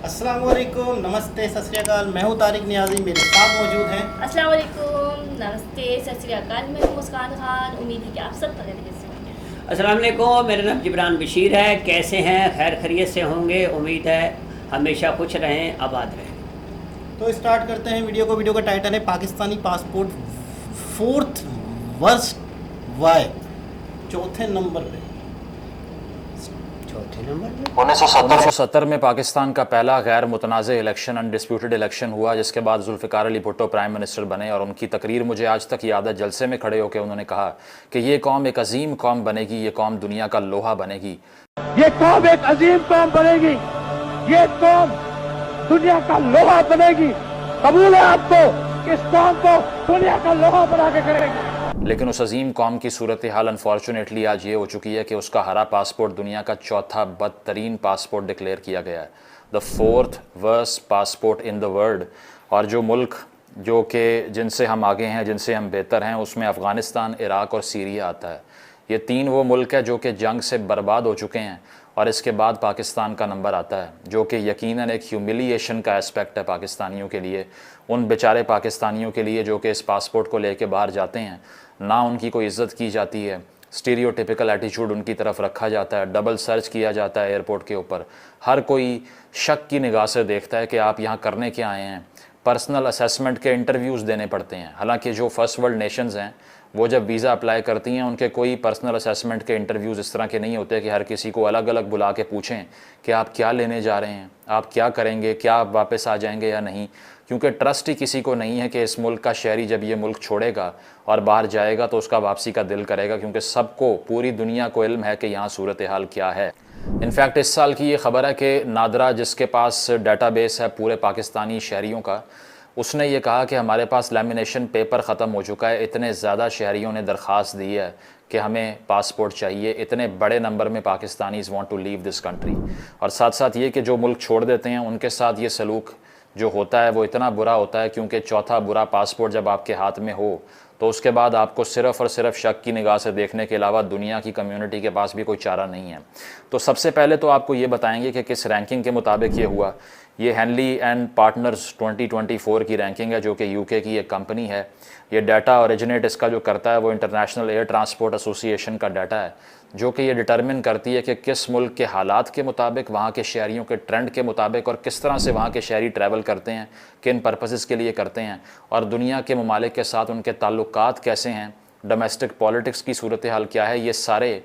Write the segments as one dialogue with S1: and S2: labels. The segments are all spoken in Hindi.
S1: अस्सलाम वालेकुम, नमस्ते, सत श्री अकाल। मैं हूँ तारिक नियाज़ी, मेरे साथ मौजूद हैं।
S2: अस्सलाम वालेकुम, नमस्ते, सत श्री अकाल। मैं हूँ मुस्कान खान। उम्मीद है कि आप सब खैरियत से होंगे।
S3: अस्सलाम वालेकुम, मेरा नाम जिब्रान बशीर है। कैसे हैं? खैर खैरियत से होंगे। उम्मीद है हमेशा खुश रहें, आबाद रहें।
S1: तो स्टार्ट करते हैं वीडियो को। वीडियो का टाइटल है Pakistani passport fourth worst why, चौथे नंबर पे।
S3: चौथे नंबर पे
S4: 1970 में पाकिस्तान का पहला गैर मुतनाज़ इलेक्शन अनडिस्प्यूटेड इलेक्शन हुआ, जिसके बाद जुल्फ़िकार अली भुट्टो प्राइम मिनिस्टर बने। और उनकी तकरीर मुझे आज तक याद है। जलसे में खड़े होकर उन्होंने कहा कि ये कौम एक अजीम कौम बनेगी, ये कौम दुनिया का लोहा बनेगी।
S5: ये कौम एक अजीम कौम बनेगी, ये कौम दुनिया का लोहा बनेगी। कबूल है आपको कि इस कौम को दुनिया का लोहा बना के करेंगे।
S4: लेकिन उस अजीम कौम की सूरत हाल अनफॉर्चुनेटली आज ये हो चुकी है कि उसका हरा पासपोर्ट दुनिया का चौथा बदतरीन पासपोर्ट डिक्लेयर किया गया है, the fourth worst passport in the world. और जो मुल्क जो कि जिनसे हम आगे हैं, जिनसे हम बेहतर हैं, उसमें अफ़गानिस्तान, इराक़ और सीरिया आता है। ये तीन वो मुल्क है जो कि जंग से बर्बाद हो चुके हैं। और इसके बाद पाकिस्तान का नंबर आता है, जो कि यकीनन एक ह्यूमिलिएशन का एस्पेक्ट है पाकिस्तानियों के लिए, उन बेचारे पाकिस्तानियों के लिए जो कि इस पासपोर्ट को लेके बाहर जाते हैं। ना उनकी कोई इज़्ज़त की जाती है, स्टीरियोटिपिकल एटीट्यूड उनकी तरफ रखा जाता है, डबल सर्च किया जाता है एयरपोर्ट के ऊपर। हर कोई शक की निगाह से देखता है कि आप यहाँ करने क्या आए हैं। पर्सनल असेसमेंट के इंटरव्यूज़ देने पड़ते हैं। हालांकि जो फर्स्ट वर्ल्ड नेशंस हैं वो जब वीज़ा अप्लाई करती हैं, उनके कोई पर्सनल असेसमेंट के इंटरव्यूज़ इस तरह के नहीं होते कि हर किसी को अलग अलग बुला के पूछें कि आप क्या लेने जा रहे हैं, आप क्या करेंगे, क्या आप वापस आ जाएंगे या नहीं। क्योंकि ट्रस्ट ही किसी को नहीं है कि इस मुल्क का शहरी जब ये मुल्क छोड़ेगा और बाहर जाएगा तो उसका वापसी का दिल करेगा, क्योंकि सबको, पूरी दुनिया को इल्म है कि यहाँ सूरत हाल क्या है। इनफैक्ट इस साल की ये ख़बर है कि नादरा, जिसके पास डाटाबेस है पूरे पाकिस्तानी शहरियों का, उसने ये कहा कि हमारे पास लैमिनेशन पेपर ख़त्म हो चुका है। इतने ज़्यादा शहरियों ने दरख्वास्त दी है कि हमें पासपोर्ट चाहिए। इतने बड़े नंबर में Pakistanis want to leave this country. और साथ साथ ये कि जो मुल्क छोड़ देते हैं उनके साथ ये सलूक जो होता है वो इतना बुरा होता है, क्योंकि चौथा बुरा पासपोर्ट जब आपके हाथ में हो तो उसके बाद आपको सिर्फ़ और सिर्फ शक की निगाह से देखने के अलावा दुनिया की कम्युनिटी के पास भी कोई चारा नहीं है। तो सबसे पहले तो आपको ये बताएंगे कि किस रैंकिंग के मुताबिक ये हुआ। ये हेनली एंड पार्टनर्स 2024 की रैंकिंग है, जो कि यूके की एक कंपनी है। ये डाटा ओरिजिनेट इसका जो करता है वो इंटरनेशनल एयर ट्रांसपोर्ट एसोसिएशन का डाटा है, जो कि ये डिटरमिन करती है कि किस मुल्क के हालात के मुताबिक, वहाँ के शहरियों के ट्रेंड के मुताबिक और किस तरह से वहाँ के शहरी ट्रैवल करते हैं, किन पर्पसेस के लिए करते हैं, और दुनिया के ममालिक के साथ उनके ताल्लुकात कैसे हैं, डोमेस्टिक पॉलिटिक्स की सूरत हाल क्या है। ये सारे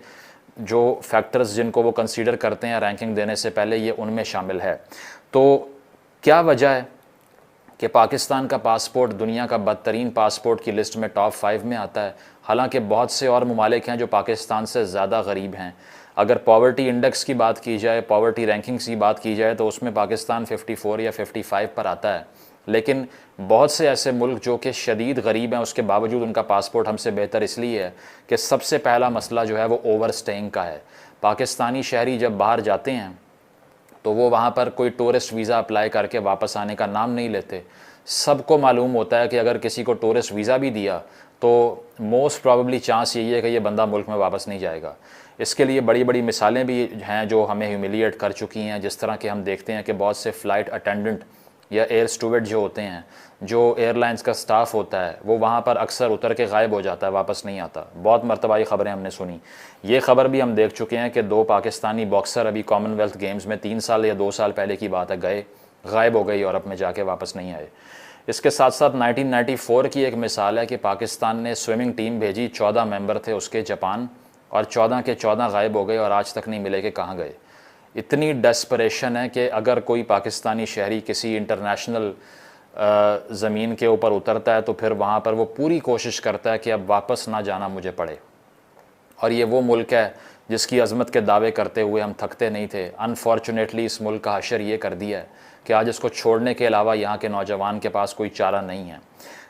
S4: जो फैक्टर्स जिनको वो कंसीडर करते हैं रैंकिंग देने से पहले, ये उनमें शामिल है। तो क्या वजह है कि पाकिस्तान का पासपोर्ट दुनिया का बदतरीन पासपोर्ट की लिस्ट में टॉप 5 में आता है, हालांकि बहुत से और ममालिक हैं जो पाकिस्तान से ज़्यादा गरीब हैं। अगर पॉवर्टी इंडेक्स की बात की जाए, पॉवर्टी रैंकिंग्स की बात की जाए, तो उसमें पाकिस्तान 54 या 55 पर आता है। लेकिन बहुत से ऐसे मुल्क जो कि शदीद गरीब हैं, उसके बावजूद उनका पासपोर्ट हमसे बेहतर इसलिए है कि सबसे पहला मसला जो है वो ओवर स्टेइंग का है। पाकिस्तानी शहरी जब बाहर जाते हैं तो वो वहाँ पर कोई टूरिस्ट वीज़ा अप्लाई करके वापस आने का नाम नहीं लेते। सबको मालूम होता है कि अगर किसी को टूरिस्ट वीज़ा भी दिया तो मोस्ट प्रॉबेबली चांस यही है कि ये बंदा मुल्क में वापस नहीं जाएगा। इसके लिए बड़ी बड़ी मिसालें भी हैं जो हमें ह्यूमिलिएट कर चुकी हैं। जिस तरह के हम देखते हैं कि बहुत से फ़्लाइट अटेंडेंट या एयर स्टूवर्ड जो होते हैं, जो एयरलाइंस का स्टाफ होता है, वो वहाँ पर अक्सर उतर के गायब हो जाता है, वापस नहीं आता। बहुत मरतबा ये ख़बरें हमने सुनी। ये ख़बर भी हम देख चुके हैं कि 2 पाकिस्तानी बॉक्सर अभी कॉमनवेल्थ गेम्स में 3 साल या 2 साल पहले की बात है, गए, गायब हो गए, यूरोप में जाके वापस नहीं आए। इसके साथ साथ 1994 की एक मिसाल है कि पाकिस्तान ने स्विमिंग टीम भेजी, 14 मेंबर थे उसके, जापान, और 14 के 14 गायब हो गए और आज तक नहीं मिले कि कहाँ गए। इतनी डेस्परेशन है कि अगर कोई पाकिस्तानी शहरी किसी इंटरनेशनल ज़मीन के ऊपर उतरता है तो फिर वहाँ पर वो पूरी कोशिश करता है कि अब वापस ना जाना मुझे पड़े। और ये वो मुल्क है जिसकी अज़मत के दावे करते हुए हम थकते नहीं थे। अनफॉर्चुनेटली इस मुल्क का हशर ये कर दिया है कि आज इसको छोड़ने के अलावा यहाँ के नौजवान के पास कोई चारा नहीं है।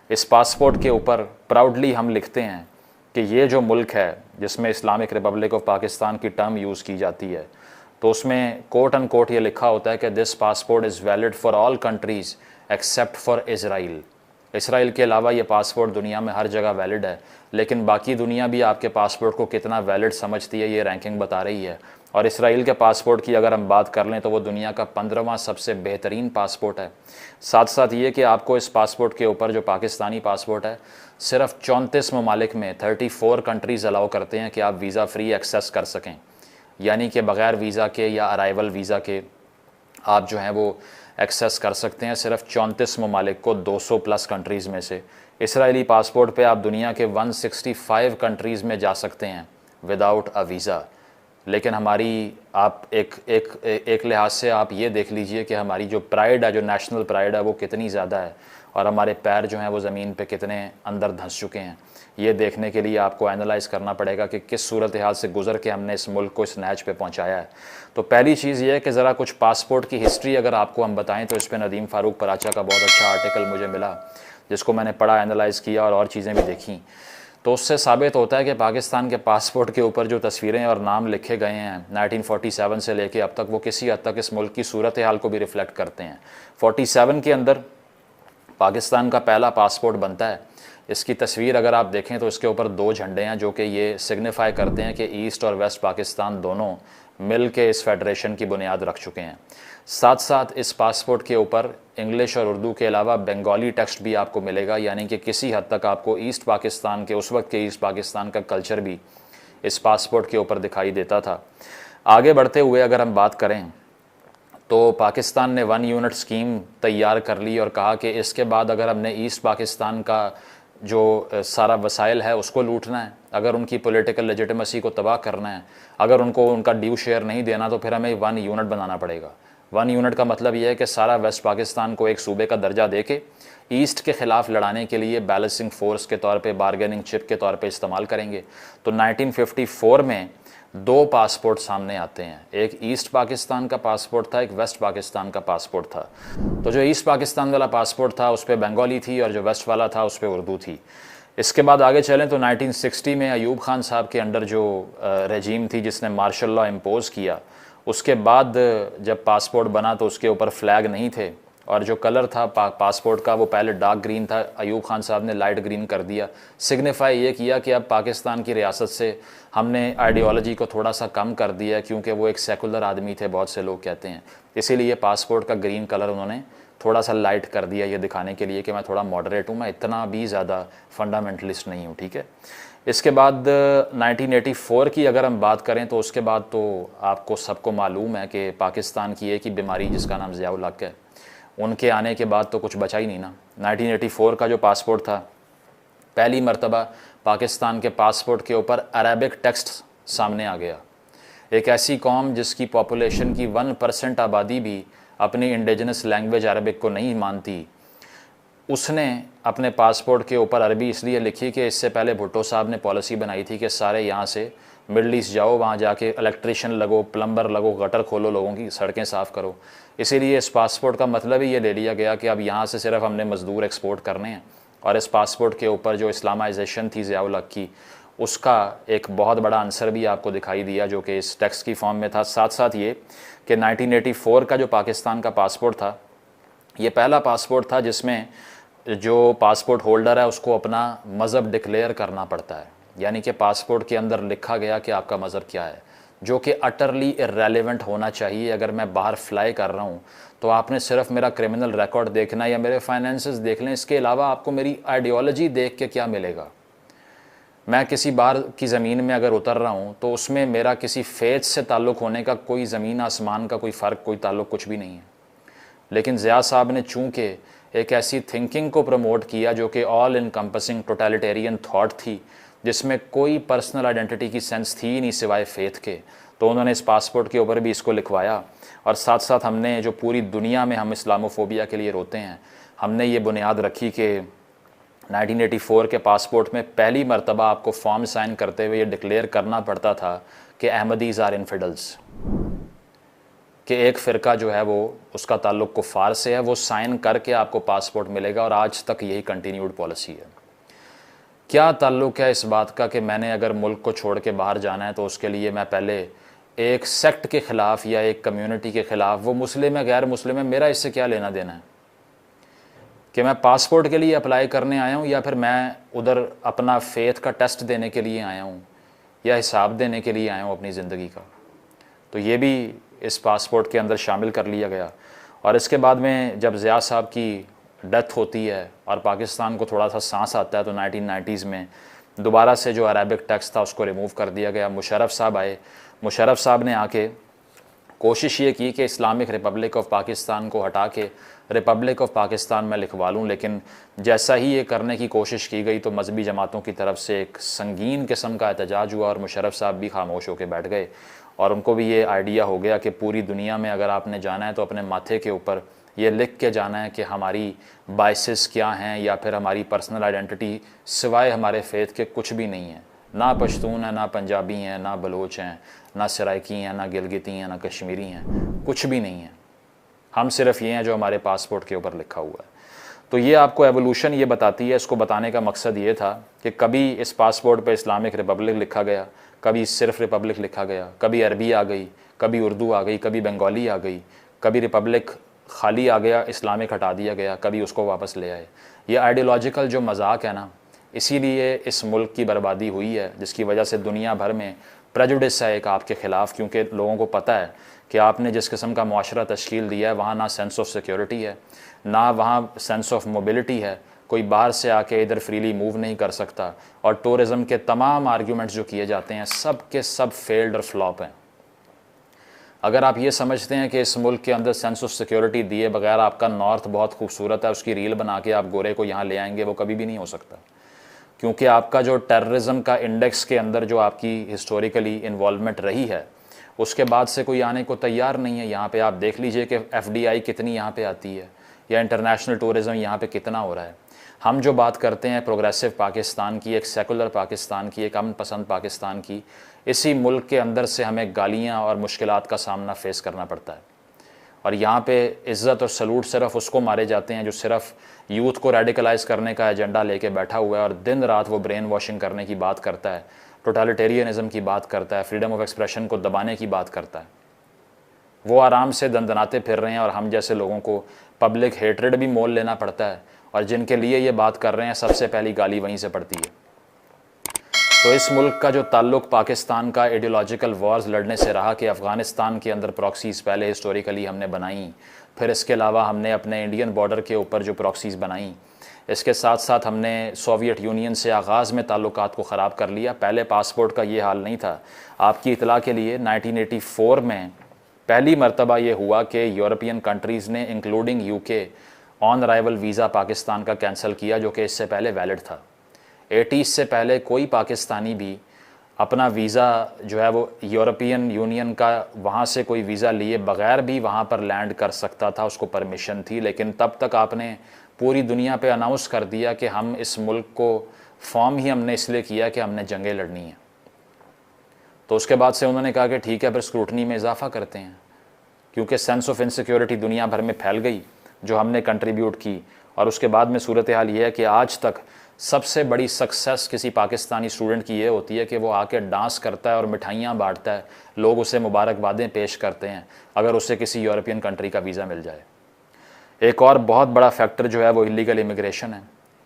S4: इस पासपोर्ट के ऊपर प्राउडली हम लिखते हैं कि ये जो मुल्क है जिसमें इस्लामिक रिपब्लिक ऑफ पाकिस्तान की टर्म यूज़ की जाती है, तो उसमें कोट एंड कोट ये लिखा होता है कि this passport is valid for all countries except for Israel. Israel के अलावा ये पासपोर्ट दुनिया में हर जगह वैलिड है, लेकिन बाकी दुनिया भी आपके पासपोर्ट को कितना वैलिड समझती है ये रैंकिंग बता रही है। और इसराइल के पासपोर्ट की अगर हम बात कर लें तो वो दुनिया का 15वां सबसे बेहतरीन पासपोर्ट है। साथ साथ ये कि आपको इस पासपोर्ट के ऊपर जो पाकिस्तानी पासपोर्ट है सिर्फ 34 ममालिक में 34 कंट्रीज़ अलाउ करते हैं कि आप वीज़ा फ्री एक्सेस कर सकें, यानी कि बग़ैर वीज़ा के या अराइवल वीज़ा के आप जो हैं वो एक्सेस कर सकते हैं सिर्फ 34 ममालिक को 200 प्लस कंट्रीज़ में से। इसराइली पासपोर्ट पे आप दुनिया के 165 कंट्रीज़ में जा सकते हैं विदाउट अ वीज़ा। लेकिन हमारी आप एक लिहाज से आप ये देख लीजिए कि हमारी जो प्राइड है, जो नेशनल प्राइड है, वो कितनी ज़्यादा है और हमारे पैर जो हैं वो ज़मीन पे कितने अंदर धंस चुके हैं। ये देखने के लिए आपको एनालाइज़ करना पड़ेगा कि किस सूरत हाल से गुज़र के हमने इस मुल्क को इस नैच पे पहुंचाया है। तो पहली चीज़ ये है कि ज़रा कुछ पासपोर्ट की हिस्ट्री अगर आपको हम बताएं तो इस पर नदीम फ़ारूक पराचा का बहुत अच्छा आर्टिकल मुझे मिला, जिसको मैंने पढ़ा, एनालाइज़ किया और चीज़ें भी देखी। तो उससे साबित होता है कि पाकिस्तान के पासपोर्ट के ऊपर जो तस्वीरें और नाम लिखे गए हैं 1947 से लेके अब तक, वो किसी हद तक इस मुल्क की सूरत हाल को भी रिफ़्लेक्ट करते हैं। 47 के अंदर पाकिस्तान का पहला पासपोर्ट बनता है। इसकी तस्वीर अगर आप देखें तो इसके ऊपर 2 झंडे हैं जो कि ये सिग्निफाई करते हैं कि ईस्ट और वेस्ट पाकिस्तान दोनों मिल के इस फेडरेशन की बुनियाद रख चुके हैं। साथ साथ इस पासपोर्ट के ऊपर इंग्लिश और उर्दू के अलावा बंगाली टेक्स्ट भी आपको मिलेगा, यानी कि किसी हद तक आपको ईस्ट पाकिस्तान के, उस वक्त के ईस्ट पाकिस्तान का कल्चर भी इस पासपोर्ट के ऊपर दिखाई देता था। आगे बढ़ते हुए अगर हम बात करें तो पाकिस्तान ने 1 यूनिट स्कीम तैयार कर ली और कहा कि इसके बाद अगर हमने ईस्ट पाकिस्तान का जो सारा वसाइल है उसको लूटना है, अगर उनकी पॉलिटिकल लेजिटिमेसी को तबाह करना है, अगर उनको उनका ड्यू शेयर नहीं देना, तो फिर हमें 1 यूनिट बनाना पड़ेगा। 1 यूनिट का मतलब यह है कि सारा वेस्ट पाकिस्तान को एक सूबे का दर्जा दे के ईस्ट के ख़िलाफ़ लड़ाने के लिए बैलेंसिंग फ़ोर्स के तौर पे, बारगेनिंग चिप के तौर पे इस्तेमाल करेंगे। तो 1954 में 2 पासपोर्ट सामने आते हैं, एक ईस्ट पाकिस्तान का पासपोर्ट था, एक वेस्ट पाकिस्तान का पासपोर्ट था। तो जो ईस्ट पाकिस्तान वाला पासपोर्ट था उस पर बंगाली थी और जो वेस्ट वाला था उस पर उर्दू थी। इसके बाद आगे चलें तो 1960 में अयूब खान साहब के अंडर जो रजीम थी जिसने मार्शल लॉ इम्पोज़ किया, उसके बाद जब पासपोर्ट बना तो उसके ऊपर फ्लैग नहीं थे और जो कलर था पासपोर्ट का वो पहले डार्क ग्रीन था, अयूब खान साहब ने लाइट ग्रीन कर दिया। सिग्निफाई ये किया कि अब पाकिस्तान की रियासत से हमने आइडियोलॉजी को थोड़ा सा कम कर दिया, क्योंकि वो एक सेकुलर आदमी थे, बहुत से लोग कहते हैं, इसीलिए पासपोर्ट का ग्रीन कलर उन्होंने थोड़ा सा लाइट कर दिया, ये दिखाने के लिए कि मैं थोड़ा मॉडरेट हूँ, मैं इतना भी ज़्यादा फंडामेंटलिस्ट नहीं हूँ। ठीक है। इसके बाद 1984 की अगर हम बात करें तो उसके बाद तो आपको सबको मालूम है कि पाकिस्तान की एक ही बीमारी जिसका नाम ज़ियाउल हक है, उनके आने के बाद तो कुछ बचा ही नहीं ना। 1984 का जो पासपोर्ट था, पहली मर्तबा पाकिस्तान के पासपोर्ट के ऊपर अरबिक टेक्स्ट सामने आ गया। एक ऐसी कौम जिसकी पॉपुलेशन की 1% आबादी भी अपनी इंडिजिनस लैंग्वेज अरबिक को नहीं मानती, उसने अपने पासपोर्ट के ऊपर अरबी इसलिए लिखी कि इससे पहले भुट्टो साहब ने पॉलिसी बनाई थी कि सारे यहाँ से मिडल ईस्ट जाओ, वहाँ जाके इलेक्ट्रिशियन लगो, प्लम्बर लगो, गटर खोलो, लोगों की सड़कें साफ़ करो। इसीलिए इस पासपोर्ट का मतलब ही ये ले लिया गया कि अब यहाँ से सिर्फ हमने मज़दूर एक्सपोर्ट करने हैं। और इस पासपोर्ट के ऊपर जो इस्लामाइजेशन थी ज़ियाउल हक की, उसका एक बहुत बड़ा आंसर भी आपको दिखाई दिया जो कि इस टेक्स्ट की फॉर्म में था। साथ साथ ये कि 1984 का जो पाकिस्तान का पासपोर्ट था, ये पहला पासपोर्ट था जिसमें जो पासपोर्ट होल्डर है उसको अपना मज़हब डिक्लेयर करना पड़ता है, यानी कि पासपोर्ट के अंदर लिखा गया कि आपका मज़हब क्या है, जो कि अटरली इर्रेलेवेंट होना चाहिए। अगर मैं बाहर फ्लाई कर रहा हूँ तो आपने सिर्फ मेरा क्रिमिनल रिकॉर्ड देखना या मेरे फाइनेंसेस देख लें, इसके अलावा आपको मेरी आइडियोलॉजी देख के क्या मिलेगा। मैं किसी बाहर की ज़मीन में अगर उतर रहा हूँ तो उसमें मेरा किसी फेथ से ताल्लुक़ होने का कोई ज़मीन आसमान का कोई फ़र्क, कोई ताल्लुक़ कुछ भी नहीं है। लेकिन ज़िया साहब ने चूँकि एक ऐसी थिंकिंग को प्रमोट किया जो कि ऑल इनकम्पसिंग टोटलिटेरियन थॉट थी, जिसमें कोई पर्सनल आइडेंटिटी की सेंस थी ही नहीं सिवाय फेथ के, तो उन्होंने इस पासपोर्ट के ऊपर भी इसको लिखवाया। और साथ साथ हमने जो पूरी दुनिया में हम इस्लामोफोबिया के लिए रोते हैं, हमने ये बुनियाद रखी कि 1984 के पासपोर्ट में पहली मर्तबा आपको फॉर्म साइन करते हुए ये डिक्लेयर करना पड़ता था कि अहमदीज़ आर इनफिडल्स, कि एक फ़िरका जो है वो उसका ताल्लुक़ कुफ़ार से है, वो साइन करके आपको पासपोर्ट मिलेगा। और आज तक यही कंटिन्यूड पॉलिसी है। क्या ताल्लुक़ है इस बात का कि मैंने अगर मुल्क को छोड़ के बाहर जाना है तो उसके लिए मैं पहले एक सेक्ट के ख़िलाफ़ या एक कम्युनिटी के ख़िलाफ़, वो मुस्लिम है गैर मुस्लिम है, मेरा इससे क्या लेना देना है कि मैं पासपोर्ट के लिए अप्लाई करने आया हूँ या फिर मैं उधर अपना फेथ का टेस्ट देने के लिए आया हूँ या हिसाब देने के लिए आया हूँ अपनी ज़िंदगी का। तो ये भी इस पासपोर्ट के अंदर शामिल कर लिया गया। और इसके बाद में जब ज़िया साहब की डेथ होती है और पाकिस्तान को थोड़ा सा सांस आता है तो 1990s में दोबारा से जो अरबिक टेक्स्ट था उसको रिमूव कर दिया गया। मुशर्रफ साहब आए, मुशर्रफ साहब ने आके कोशिश ये की कि इस्लामिक रिपब्लिक ऑफ पाकिस्तान को हटा के रिपब्लिक ऑफ पाकिस्तान में लिखवा लूँ, लेकिन जैसा ही ये करने की कोशिश की गई तो मजहबी जमातों की तरफ से एक संगीन किस्म का एहतजाज हुआ और मुशर्रफ साहब भी खामोश होकर बैठ गए और उनको भी ये आइडिया हो गया कि पूरी दुनिया में अगर आपने जाना है तो अपने माथे के ऊपर ये लिख के जाना है कि हमारी बाइसेस क्या हैं या फिर हमारी पर्सनल आइडेंटिटी सिवाय हमारे फेथ के कुछ भी नहीं है। ना पश्तून है, ना पंजाबी हैं, ना बलोच हैं, ना सराइकी हैं, ना गिलगिती हैं, ना कश्मीरी हैं, कुछ भी नहीं है। हम सिर्फ ये हैं जो हमारे पासपोर्ट के ऊपर लिखा हुआ है। तो ये आपको एवोल्यूशन ये बताती है। इसको बताने का मकसद ये था कि कभी इस पासपोर्ट पे इस्लामिक रिपब्लिक लिखा गया, कभी सिर्फ रिपब्लिक लिखा गया, कभी अरबी आ गई, कभी उर्दू आ गई, कभी बंगाली आ गई, कभी रिपब्लिक खाली आ गया, इस्लामिक हटा दिया गया, कभी उसको वापस ले आए। ये आइडियोलॉजिकल जो मजाक है ना, इसीलिए इस मुल्क की बर्बादी हुई है, जिसकी वजह से दुनिया भर में प्रेजुडिस है एक आपके ख़िलाफ़, क्योंकि लोगों को पता है कि आपने जिस किस्म का मुआशरा तश्कील दिया है वहाँ ना सेंस ऑफ सिक्योरिटी है, ना वहाँ सेंस ऑफ मोबिलिटी है, कोई बाहर से आके इधर फ्रीली मूव नहीं कर सकता। और टूरिज़म के तमाम आर्ग्यूमेंट्स जो किए जाते हैं सब के सब फेल्ड और फ्लॉप हैं। अगर आप ये समझते हैं कि इस मुल्क के अंदर सेंस ऑफ सिक्योरिटी दिए बगैर आपका नॉर्थ बहुत खूबसूरत है, उसकी रील बना के आप गोरे को यहाँ ले आएंगे, वो कभी भी नहीं हो सकता। क्योंकि आपका जो टेररिज्म का इंडेक्स के अंदर जो आपकी हिस्टोरिकली इन्वॉल्वमेंट रही है उसके बाद से कोई आने को तैयार नहीं है। यहाँ पे आप देख लीजिए कि FDI कितनी यहाँ पे आती है या इंटरनेशनल टूरिज़म यहाँ पे कितना हो रहा है। हम जो बात करते हैं प्रोग्रेसिव पाकिस्तान की, एक सेकुलर पाकिस्तान की, एक अमन पसंद पाकिस्तान की, इसी मुल्क के अंदर से हमें गालियाँ और मुश्किलात का सामना फेस करना पड़ता है। और यहाँ पे इज़्ज़त और सलूट सिर्फ उसको मारे जाते हैं जो सिर्फ यूथ को रेडिकलाइज करने का एजेंडा लेके बैठा हुआ है और दिन रात वो ब्रेन वॉशिंग करने की बात करता है, टोटलिटेरियनिज़म की बात करता है, फ्रीडम ऑफ एक्सप्रेशन को दबाने की बात करता है। वो आराम से दंदनाते फिर रहे हैं और हम जैसे लोगों को पब्लिक हेट्रेड भी मोल लेना पड़ता है और जिनके लिए ये बात कर रहे हैं सबसे पहली गाली वहीं से पड़ती है। तो इस मुल्क का जो ताल्लुक़ पाकिस्तान का आइडियोलॉजिकल वॉर्स लड़ने से रहा कि अफ़गानिस्तान के अंदर प्रॉक्सीज़ पहले हिस्टोरिकली हमने बनाई, फिर इसके अलावा हमने अपने इंडियन बॉर्डर के ऊपर जो प्रॉक्सीज़ बनाई, इसके साथ साथ हमने सोवियत यूनियन से आगाज़ में ताल्लुकात को ख़राब कर लिया। पहले पासपोर्ट का ये हाल नहीं था। आपकी इतला के लिए 1984 में पहली मरतबा ये हुआ कि यूरोपियन कंट्रीज़ ने including UK on arrival visa Pakistan का कैंसिल किया, जो कि इससे पहले वैलिड था। 80s से पहले कोई पाकिस्तानी भी अपना वीज़ा जो है वो यूरोपियन यूनियन का वहाँ से कोई वीज़ा लिए बग़ैर भी वहाँ पर लैंड कर सकता था, उसको परमिशन थी। लेकिन तब तक आपने पूरी दुनिया पे अनाउंस कर दिया कि हम इस मुल्क को फॉर्म ही हमने इसलिए किया कि हमने जंगें लड़नी है। तो उसके बाद से उन्होंने कहा कि ठीक है फिर स्क्रूटनी में इजाफा करते हैं, क्योंकि सेंस ऑफ इनसिक्योरिटी दुनिया भर में फैल गई जो हमने कंट्रीब्यूट की। और उसके बाद में सूरत हाल ये है कि आज तक सबसे बड़ी सक्सेस किसी पाकिस्तानी स्टूडेंट की ये होती है कि वो आके डांस करता है और मिठाइयाँ बांटता है, लोग उसे मुबारकबादें पेश करते हैं अगर उसे किसी यूरोपियन कंट्री का वीज़ा मिल जाए। एक और बहुत बड़ा फैक्टर जो है वो इलीगल इमिग्रेशन है।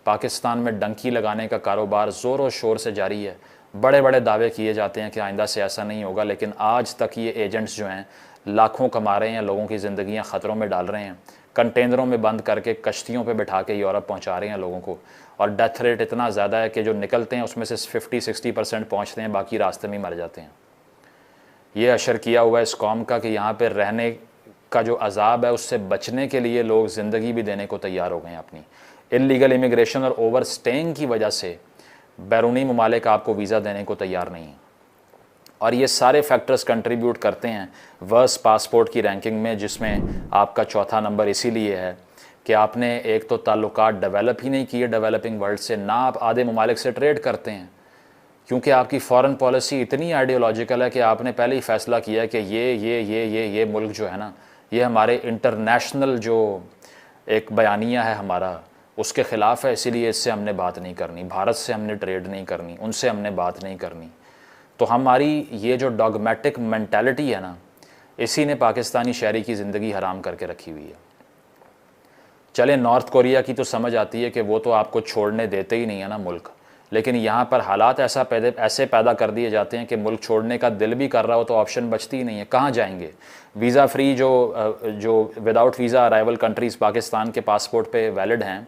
S4: पाकिस्तान में डंकी लगाने का कारोबार ज़ोर और शोर से जारी है। बड़े बड़े दावे किए जाते हैं कि आइंदा से ऐसा नहीं होगा, लेकिन आज तक ये एजेंट्स जो हैं लाखों कमा रहे हैं, लोगों की ज़िंदगियाँ ख़तरों में डाल रहे हैं, कंटेनरों में बंद करके कश्तियों पे बिठा के यूरोप पहुंचा रहे हैं लोगों को। और डेथ रेट इतना ज़्यादा है कि जो निकलते हैं उसमें से 50-60% पहुंचते हैं, बाकी रास्ते में मर जाते हैं। ये अशर किया हुआ है इस कौम का कि यहाँ पे रहने का जो अजाब है उससे बचने के लिए लोग ज़िंदगी भी देने को तैयार हो गए हैं। अपनी इल्लीगल इमिग्रेशन और ओवर स्टेइंग की वजह से बैरूनी ममालिक आपको वीज़ा देने को तैयार नहीं है। और ये सारे फैक्टर्स कंट्रीब्यूट करते हैं वर्स पासपोर्ट की रैंकिंग में, जिसमें आपका चौथा नंबर इसीलिए है कि आपने एक तो ताल्लुकात डेवलप ही नहीं किए डेवलपिंग वर्ल्ड से, ना आप आधे ममालिक से ट्रेड करते हैं, क्योंकि आपकी फ़ॉरेन पॉलिसी इतनी आइडियोलॉजिकल है कि आपने पहले ही फ़ैसला किया कि ये मुल्क जो है ना, ये हमारे इंटरनेशनल जो एक बयानिया है हमारा उसके ख़िलाफ़ है, इसीलिए इससे हमने बात नहीं करनी, भारत से हमने ट्रेड नहीं करनी, उनसे हमने बात नहीं करनी। तो हमारी ये जो डॉगमेटिक मेंटालिटी है ना, इसी ने पाकिस्तानी शहरी की ज़िंदगी हराम करके रखी हुई है। चले नॉर्थ कोरिया की तो समझ आती है कि वो तो आपको छोड़ने देते ही नहीं है ना मुल्क, लेकिन यहाँ पर हालात ऐसे पैदा कर दिए जाते हैं कि मुल्क छोड़ने का दिल भी कर रहा हो तो ऑप्शन बचती ही नहीं है। कहाँ जाएंगे? वीज़ा फ्री जो without visa arrival countries Pakistan के पासपोर्ट पे वैलिड हैं,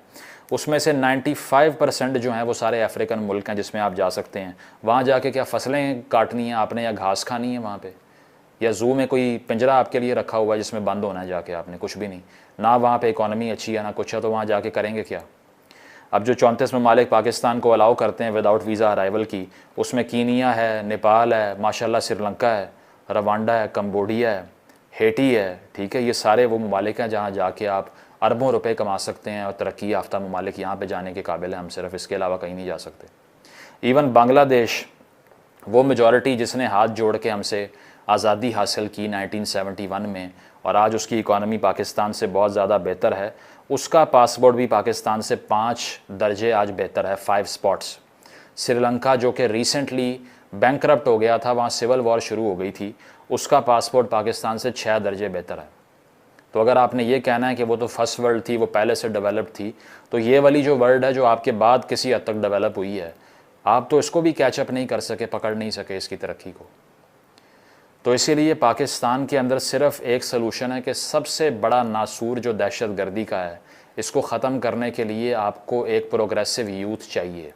S4: उसमें से 95% जो हैं वो सारे अफ्रीकन मुल्क हैं जिसमें आप जा सकते हैं। वहाँ जाके क्या फसलें काटनी है आपने या घास खानी है वहाँ पे, या ज़ू में कोई पिंजरा आपके लिए रखा हुआ है जिसमें बंद होना है जाके आपने? कुछ भी नहीं। ना वहाँ पे इकॉनमी अच्छी है ना कुछ है, तो वहाँ जाके करेंगे क्या? अब जो 34 ममालिक पाकिस्तान को अलाउ करते हैं विदाउट वीज़ा अराइवल की, उसमें कीनिया है, नेपाल है, माशाल्लाह श्रीलंका है, रवांडा है, कंबोडिया है, हेटी है, ठीक है। ये सारे वो ममालिक हैं जहाँ जाके आप अरबों रुपए कमा सकते हैं और तरक्की याफ्ता ममालिक यहाँ पे जाने के काबिल हैं हम सिर्फ, इसके अलावा कहीं नहीं जा सकते। इवन बांग्लादेश, वो मेजॉरिटी जिसने हाथ जोड़ के हमसे आज़ादी हासिल की 1971 में और आज उसकी इकॉनमी पाकिस्तान से बहुत ज़्यादा बेहतर है, उसका पासपोर्ट भी पाकिस्तान से 5 दर्जे आज बेहतर है, 5 स्पॉट्स। श्रीलंका जो कि रिसेंटली बैंकरप्ट हो गया था, वहाँ सिविल वॉर शुरू हो गई थी, उसका पासपोर्ट पाकिस्तान से 6 दर्जे बेहतर है। तो अगर आपने ये कहना है कि वो तो फर्स्ट वर्ल्ड थी, वो पहले से डेवलप थी, तो ये वाली जो वर्ल्ड है जो आपके बाद किसी हद तक डेवलप हुई है, आप तो इसको भी कैचअप नहीं कर सके, पकड़ नहीं सके इसकी तरक्की को। तो इसीलिए पाकिस्तान के अंदर सिर्फ एक सलूशन है कि सबसे बड़ा नासूर जो दहशतगर्दी का है, इसको ख़त्म करने के लिए आपको एक प्रोग्रेसिव यूथ चाहिए,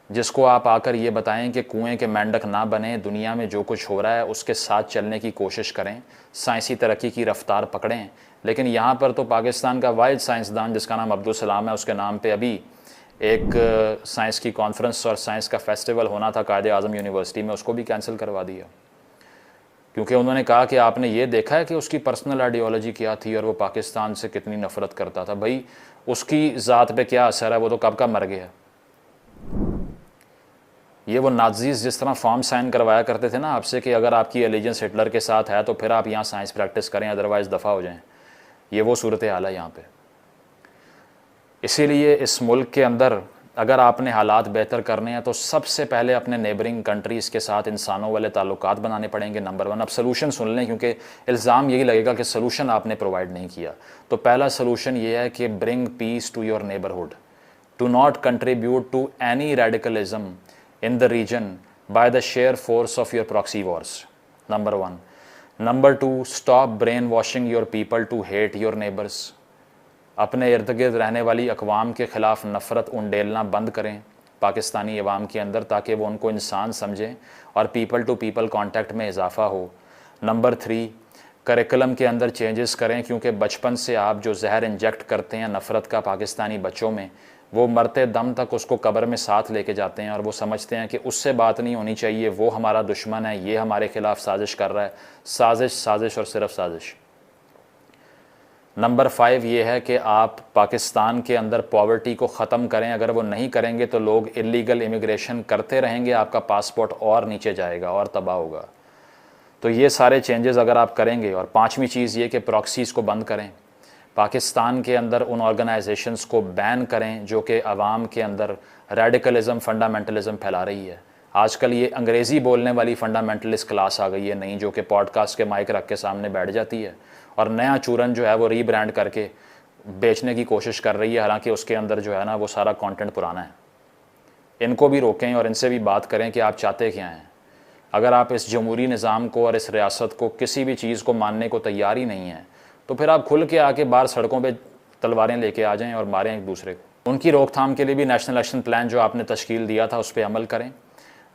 S4: जिसको आप आकर ये बताएं कि कुएं के मेंढक ना बने, दुनिया में जो कुछ हो रहा है उसके साथ चलने की कोशिश करें, साइंसी तरक्की की रफ्तार पकड़ें। लेकिन यहाँ पर तो पाकिस्तान का वाहिद साइंसदान जिसका नाम अब्दुल सलाम है, उसके नाम पे अभी एक साइंस की कॉन्फ्रेंस और साइंस का फेस्टिवल होना था कायदे आज़म यूनिवर्सिटी में, उसको भी कैंसिल करवा दिया, क्योंकि उन्होंने कहा कि आपने ये देखा है कि उसकी पर्सनल आइडियोलॉजी क्या थी और वो पाकिस्तान से कितनी नफ़रत करता था। भाई उसकी ज़ात पे क्या असर है, वो तो कब का मर गया। ये वो नाज़ीज़ जिस तरह फॉर्म साइन करवाया करते थे ना आपसे कि अगर आपकी एलिजेंस हिटलर के साथ है तो फिर आप यहाँ साइंस प्रैक्टिस करें, अदरवाइज़ दफ़ा हो जाएं, ये वो सूरत हाल है यहाँ पे। इसीलिए इस मुल्क के अंदर अगर आपने हालात बेहतर करने हैं तो सबसे पहले अपने नेबरिंग कंट्रीज़ के साथ इंसानों वाले ताल्लुकात बनाने पड़ेंगे, नंबर 1। अब सलूशन सुन लें, क्योंकि इल्ज़ाम यही लगेगा कि सलूशन आपने प्रोवाइड नहीं किया। तो पहला सलूशन ये है कि bring peace to your neighbourhood, do not contribute to any radicalism in the region by the sheer force of your proxy wars, number 1. Number 2, stop brainwashing your people to hate your neighbors. अपने इर्द गिर्द रहने वाली अक़वाम के ख़िलाफ़ नफ़रत उंडेलना बंद करें पाकिस्तानी अवाम के अंदर, ताकि वो उनको इंसान समझें और पीपल टू पीपल कांटेक्ट में इजाफ़ा हो। नंबर 3, करिकुलम के अंदर चेंजेस करें, क्योंकि बचपन से आप जो जहर इंजेक्ट करते हैं नफ़रत का पाकिस्तानी बच्चों में, वो मरते दम तक उसको कब्र में साथ लेके जाते हैं और वो समझते हैं कि उससे बात नहीं होनी चाहिए, वो हमारा दुश्मन है, ये हमारे ख़िलाफ़ साजिश कर रहा है। साजिश साजिश और सिर्फ साजिश। नंबर 5 ये है कि आप पाकिस्तान के अंदर पॉवर्टी को ख़त्म करें। अगर वो नहीं करेंगे तो लोग इलीगल इमिग्रेशन करते रहेंगे, आपका पासपोर्ट और नीचे जाएगा और तबाह होगा। तो ये सारे चेंजेस अगर आप करेंगे, और 5वीं चीज़ ये कि प्रॉक्सीज़ को बंद करें, पाकिस्तान के अंदर उन ऑर्गेनाइजेशंस को बैन करें जो कि आवाम के अंदर रेडिकलिज्म, फंडामेंटलिज्म फैला रही है। आजकल ये अंग्रेज़ी बोलने वाली फंडामेंटलिस्ट क्लास आ गई है नई, जो कि पॉडकास्ट के माइक रख के सामने बैठ जाती है और नया चूरन जो है वो रीब्रांड करके बेचने की कोशिश कर रही है, हालांकि उसके अंदर जो है ना वो सारा कंटेंट पुराना है। इनको भी रोकें और इनसे भी बात करें कि आप चाहते क्या हैं। अगर आप इस जमहूरी निज़ाम को और इस रियासत को किसी भी चीज़ को मानने को तैयार ही नहीं हैं, तो फिर आप खुल के आके बाहर सड़कों पे तलवारें लेके आ जाएं और मारें एक दूसरे को। उनकी रोकथाम के लिए भी नेशनल एक्शन प्लान जो आपने तश्कील दिया था उस पर अमल करें,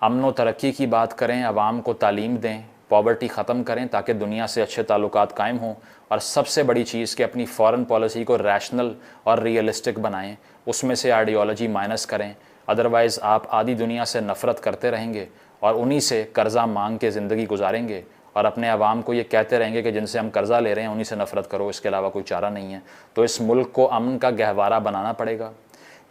S4: अमन व तरक्की की बात करें, आवाम को तालीम दें, पॉवर्टी ख़त्म करें ताकि दुनिया से अच्छे ताल्लुकात कायम हों, और सबसे बड़ी चीज़ कि अपनी फ़ॉरेन पॉलिसी को रैशनल और रियलिस्टिक बनाएं, उसमें से आइडियोलॉजी माइनस करें। अदरवाइज़ आप आधी दुनिया से नफ़रत करते रहेंगे और उन्हीं से कर्ज़ा मांग के ज़िंदगी गुजारेंगे और अपने आवाम को ये कहते रहेंगे कि जिनसे हम कर्ज़ा ले रहे हैं उन्हीं से नफ़रत करो, इसके अलावा कोई चारा नहीं है। तो इस मुल्क को अमन का गहवारा बनाना पड़ेगा,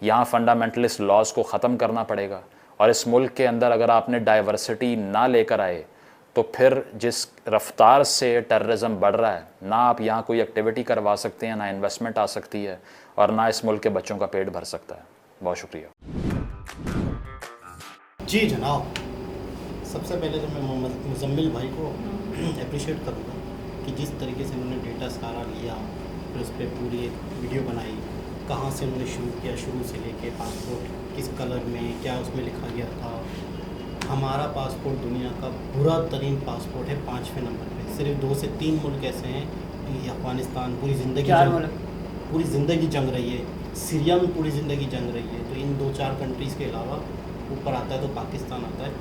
S4: यहाँ फंडामेंटलिस्ट लॉज को ख़त्म करना पड़ेगा, और इस मुल्क के अंदर अगर आपने डाइवर्सिटी ना लेकर आए तो फिर जिस रफ्तार से टेररिज्म बढ़ रहा है, ना आप यहाँ कोई एक्टिविटी करवा सकते हैं, ना इन्वेस्टमेंट आ सकती है, और ना इस मुल्क के बच्चों का पेट भर सकता है। बहुत शुक्रिया
S1: जी जनाब। सबसे पहले तो मैं मोहम्मद मुजम्मिल भाई को अप्रिशिएट करूँगा कि जिस तरीके से उन्होंने डेटा सारा लिया एक्सप्रेस पे पूरी एक वीडियो बनाई, कहाँ से उन्होंने शुरू किया, शुरू से लेके पासपोर्ट किस कलर में, क्या उसमें लिखा गया था। हमारा पासपोर्ट दुनिया का बुरा तरीन पासपोर्ट है 5वें नंबर पे। सिर्फ 2 से 3 मुल्क ऐसे हैं, ये अफ़गानिस्तान पूरी ज़िंदगी
S3: 4 मुल्क
S1: पूरी ज़िंदगी जंग रही है, सीरिया में पूरी ज़िंदगी जंग रही है, तो इन 2-4 कंट्रीज़ के अलावा ऊपर आता है तो पाकिस्तान आता है।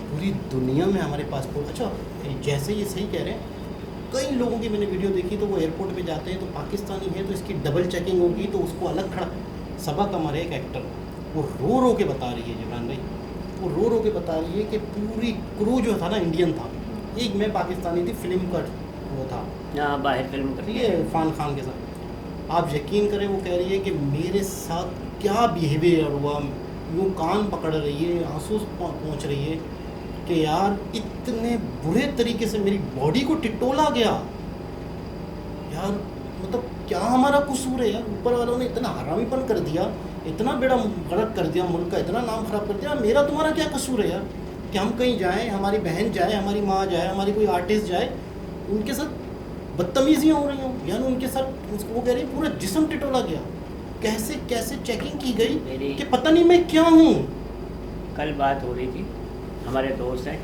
S1: पूरी दुनिया में हमारे पासपोर्ट, अच्छा जैसे ये सही कह रहे हैं, कई लोगों की मैंने वीडियो देखी तो वो एयरपोर्ट पे जाते हैं तो पाकिस्तानी है तो इसकी डबल चेकिंग होगी तो उसको अलग खड़ा। सबक हमारे एक एक्टर वो रो के बता रही है, जिब्रान भाई वो रो के बता रही है कि पूरी क्रू जो था ना इंडियन था, एक मैं पाकिस्तानी थी, फिल्म का वो था
S3: यहाँ बाहर फिल्म
S1: ठीक है इरफान खान के साथ। आप यकीन करें वो कह रही है कि मेरे साथ क्या बिहेवियर हुआ, यूँ कान पकड़ रही है, आंसू पहुँच रही है कि यार इतने बुरे तरीके से मेरी बॉडी को टिटोला गया यार, मतलब क्या हमारा कसूर है यार, ऊपर वालों ने इतना हरामीपन कर दिया, इतना बेड़ा गर्क कर दिया, मुल्क का इतना नाम खराब कर दिया, मेरा तुम्हारा क्या कसूर है यार कि हम कहीं जाएं, हमारी बहन जाए, हमारी माँ जाए, हमारी कोई आर्टिस्ट जाए, उनके साथ बदतमीजियाँ हो रही हों, यानी उनके साथ उसको वो कह रही पूरा जिस्म टिटोला गया। कैसे कैसे चेकिंग की गई कि पता नहीं मैं क्या हूँ।
S3: कल बात हो रही थी, हमारे दोस्त हैं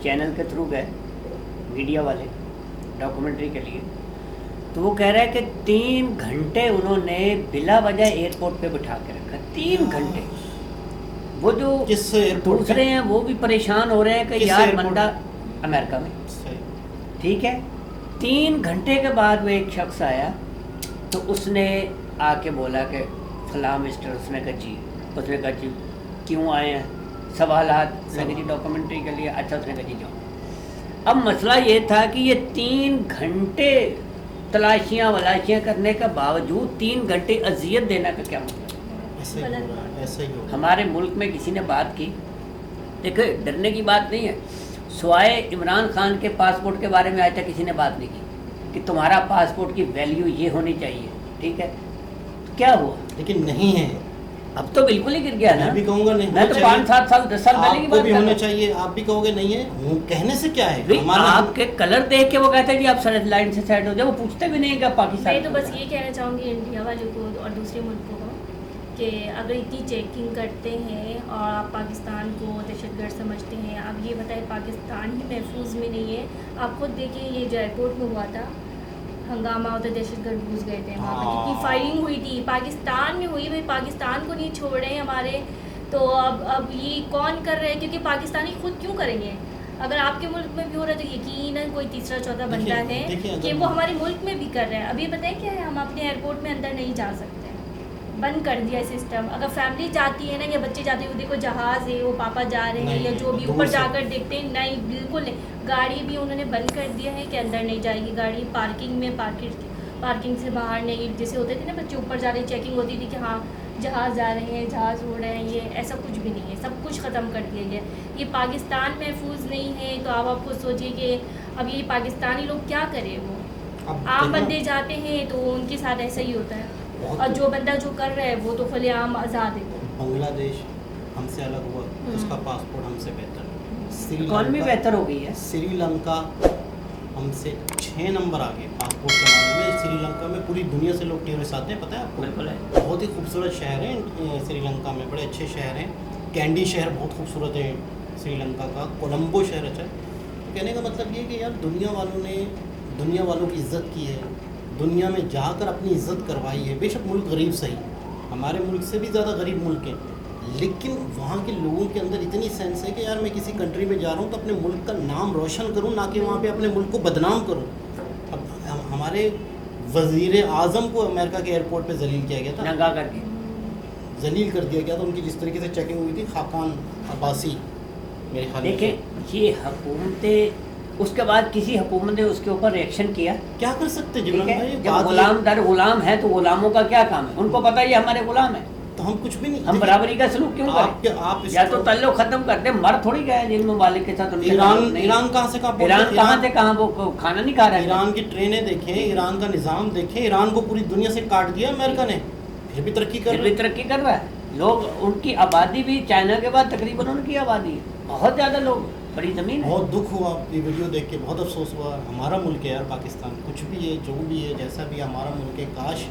S3: चैनल के थ्रू गए मीडिया वाले डॉक्यूमेंट्री के लिए, तो वो कह रहा है कि 3 घंटे उन्होंने बिला वजह एयरपोर्ट पे बिठा के रखा। 3 घंटे। वो जो
S1: किस एयरपोर्ट
S3: दूसरे हैं वो भी परेशान हो रहे हैं कि
S1: किस
S3: यार
S1: एयरपोर्ट?
S3: बंदा अमेरिका में, ठीक है। 3 घंटे के बाद वो एक शख्स आया तो उसने आके बोला कि फलां मिस्टर, उसने कहा जी क्यों आए हैं, सवालात, उसने कहा जी डॉक्यूमेंट्री के लिए। अच्छा, उसने कहा जी जाओ। अब मसला ये था कि ये 3 घंटे तलाशियाँ वलाशियाँ करने के बावजूद 3 घंटे अजियत देना का क्या मतलब?
S1: ऐसा ही हो रहा है, ऐसा ही हो रहा है।
S3: हमारे मुल्क में किसी ने बात की, देखो डरने की बात नहीं है, स्वाए इमरान खान के पासपोर्ट के बारे में आज तक किसी ने बात नहीं की कि तुम्हारा पासपोर्ट की वैल्यू ये होनी चाहिए, ठीक है। तो क्या हुआ?
S1: लेकिन नहीं है,
S3: अब तो बिल्कुल ही गिर गया ना।
S1: मैं भी कहूँगा नहीं
S3: मैं तो 5-7 साल 10 साल पहले की
S1: आपको
S3: बात
S1: भी
S3: कर
S1: होना
S3: रहा हूँ।
S1: चाहिए, आप भी कहोगे नहीं है, वो कहने से क्या है,
S3: भाई,
S1: हमारा
S3: आपके कलर देख के वो कहते हैं जी आप सर लाइन से साइड हो जाओ, वो पूछते भी नहीं कि पाकिस्तान।
S2: मैं तो बस ये कहना चाहूँगी इंडिया वालों को और दूसरे मुल्कों को कि अगर इतनी चेकिंग करते हैं और आप पाकिस्तान को दहशतगर्द समझते हैं, आप ये बताएं पाकिस्तान ही महफूज में नहीं है। आप खुद देखिए ये जो एयरपोर्ट में हुआ था हंगामा होता, दहशतगर्द घुस गए थे वहाँ पर, कितनी फायरिंग हुई थी, पाकिस्तान में हुई। भाई पाकिस्तान को नहीं छोड़ रहे हैं हमारे, तो अब ये कौन कर रहे हैं? क्योंकि पाकिस्तानी खुद क्यों करेंगे? अगर आपके मुल्क में भी हो रहा है तो यकीनन कोई तीसरा चौथा बंदा है कि वो हमारे मुल्क में भी कर रहे हैं। अभी बताएं क्या है, हम अपने एयरपोर्ट में अंदर नहीं जा सकते, बंद कर दिया सिस्टम। अगर फैमिली जाती है ना या बच्चे जाते हैं, देखो जहाज़ है, वो पापा जा रहे हैं या जो भी ऊपर जाकर देखते हैं, नहीं बिल्कुल नहीं। गाड़ी भी उन्होंने बंद कर दिया है कि अंदर नहीं जाएगी गाड़ी, पार्किंग में पार्किंग से बाहर नहीं। जैसे होते थे ना बच्चे ऊपर जा रहे, चेकिंग होती थी कि हाँ जहाज़ जा रहे हैं, जहाज़ उड़ रहे हैं, ये ऐसा कुछ भी नहीं है, सब कुछ ख़त्म कर दिया गया। ये पाकिस्तान महफूज नहीं है, तो आप खुद सोचिए कि अब ये पाकिस्तानी लोग क्या करें। वो आम बंदे जाते हैं तो उनके साथ ऐसा ही होता है, और जो बंदा जो कर रहा है वो तो खुलेआम आज़ाद है।
S1: बांग्लादेश हमसे अलग हुआ, उसका पासपोर्ट हमसे बेहतर,
S3: इकॉनमी बेहतर हो गई है।
S1: श्रीलंका हमसे 6 नंबर आगे पासपोर्ट के मामले में। श्रीलंका में पूरी दुनिया से लोग टूरिस्ट आते हैं, पता है आपको?
S3: बिल्कुल है।
S1: बहुत ही खूबसूरत शहर है श्रीलंका में, बड़े अच्छे शहर हैं। कैंडी शहर बहुत खूबसूरत है श्रीलंका का, कोलंबो शहर अच्छा है। तो कहने का मतलब ये कि यार दुनिया वालों ने दुनिया वालों की इज़्ज़त की है, दुनिया में जाकर अपनी इज़्ज़त करवाई है। बेशक मुल्क गरीब सही, हमारे मुल्क से भी ज़्यादा गरीब मुल्क है, लेकिन वहाँ के लोगों के अंदर इतनी सेंस है कि यार मैं किसी कंट्री में जा रहा हूँ तो अपने मुल्क का नाम रोशन करूँ, ना कि वहाँ पे अपने मुल्क को बदनाम करूँ। अब हमारे वज़ीर आज़म को अमेरिका के एयरपोर्ट पे जलील किया गया था,
S3: नंगा करके
S1: जलील कर दिया गया था। उनकी जिस तरीके से चेकिंग हुई थी, खाकान अब्बासी मेरे ख्याल में।
S3: देखें ये हुकूमतें, उसके बाद किसी हुकूमत ने उसके ऊपर रिएक्शन किया,
S1: क्या कर सकते हैं
S3: ठीक
S1: जिब्रान
S3: है।
S1: भाई?
S3: जब
S1: बात
S3: गुलाम दर गुलाम है तो गुलामों का क्या काम है? उनको पता है ये हमारे गुलाम है,
S1: तो हम कुछ भी नहीं,
S3: हम बराबरी का सलूक क्यों करें?
S1: आप
S3: या तो तल्लो खत्म कर दे, मर थोड़ी गए जिन ममालिक के साथ।
S1: ईरान कहाँ से कहाँ पहुंचा?
S3: ईरान कहाँ से कहाँ वो खाना नहीं खा रहा है।
S1: ईरान की ट्रेनें देखें, ईरान का निज़ाम देखें, ईरान को पूरी दुनिया से काट दिया अमेरिका ने, फिर भी तरक्की कर
S3: फिर
S1: रहा
S3: भी तरक्की कर रहा है। लोग, उनकी आबादी भी चाइना के बाद तकरीबन उनकी आबादी है, बहुत ज़्यादा लोग। बड़ी ज़मीन है।
S1: बहुत दुख हुआ ये वीडियो देख के, बहुत अफसोस हुआ। हमारा मुल्क है यार पाकिस्तान, कुछ भी है, जो भी है, जैसा भी हमारा मुल्क है, काश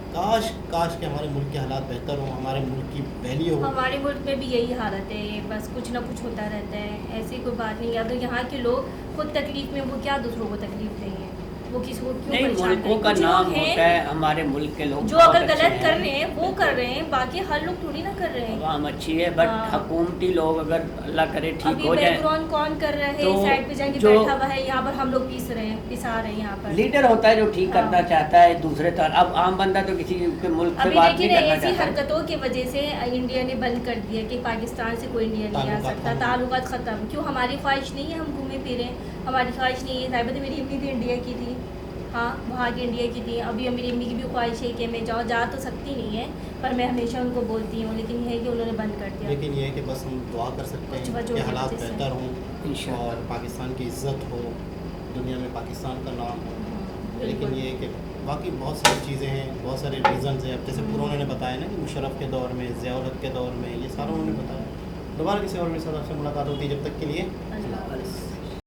S1: काश काश के हमारे मुल्क के हालात बेहतर हों, हमारे मुल्क की वैल्यू हो।
S2: हमारे मुल्क में भी यही हालत है, बस कुछ ना कुछ होता रहता है, ऐसी कोई बात नहीं है। अगर यहाँ के लोग खुद तकलीफ में, वो क्या दूसरों को तकलीफ देंगे, वो किसी को क्यों
S3: नहीं,
S2: परेशान
S3: मुल्कों का
S2: करेंगे? कुछ
S3: नाम
S2: लोग हैं
S3: होता है, हमारे मुल्क के लोग
S2: जो
S3: बहुत
S2: अगर
S3: अच्छे
S2: गलत
S3: हैं।
S2: कर रहे हैं वो कर रहे हैं, बाकी हर लोग थोड़ी ना कर रहे हैं।
S3: आवाम अच्छी है, बट
S2: हाँ।
S3: हुकूमती लोग अगर अल्लाह करे ठीक
S2: अभी
S3: हो जाए।
S2: बैकग्राउंड कौन कर रहा है,
S3: तो
S2: साइड पे जाके
S3: जो-
S2: बैठा हुआ है, यहाँ पर हम लोग पिसा रहे हैं यहाँ पर।
S3: लीडर होता है जो ठीक
S2: हाँ।
S3: करना चाहता है दूसरे तरह। अब आम बंदा तो किसी के मुल्क से
S2: अभी
S3: बात
S2: देखिए
S3: नहीं
S2: ना,
S3: करना
S2: ऐसी
S3: चाहता।
S2: हरकतों की वजह से इंडिया ने बंद कर दिया कि पाकिस्तान से कोई इंडिया नहीं आ
S1: ताल्लुकात
S2: सकता,
S1: खत्म।
S2: ताल्लुकात ख़त्म। क्यों? हमारी ख्वाहिश नहीं है हम घूमे फिरें, हमारी ख्वाहिश नहीं है। साहिबत मेरी अम्मी भी इंडिया की थी, हाँ वहाँ की इंडिया की थी। अभी मेरी अम्मी की भी ख्वाहिश है कि मैं जा तो सकती नहीं है, पर मैं हमेशा उनको बोलती हूँ, लेकिन ये है कि उन्होंने बंद कर दिया।
S1: लेकिन ये है कि बस हम दुआ कर सकते
S2: कुछ
S1: हैं
S2: वजहों
S1: कि
S2: की
S1: हालात
S2: वजह से।
S1: बेहतर हों
S3: इंशाअल्लाह।
S1: और पाकिस्तान की इज़्ज़त हो, दुनिया में पाकिस्तान का नाम हो। लेकिन
S2: बिल्कुल।
S1: ये है कि बाकी बहुत सारी चीज़ें हैं, बहुत सारे रीज़न्स हैं। अब जैसे पूरा उन्होंने बताया ना कि मुशर्रफ के दौर में, ज़िया-उल-हक के दौर में, ये सारा उन्होंने बताया। दोबारा किसी और मेरे साथ आपसे मुलाकात होती है, जब तक के लिए
S2: अल्लाह हाफ़िज़।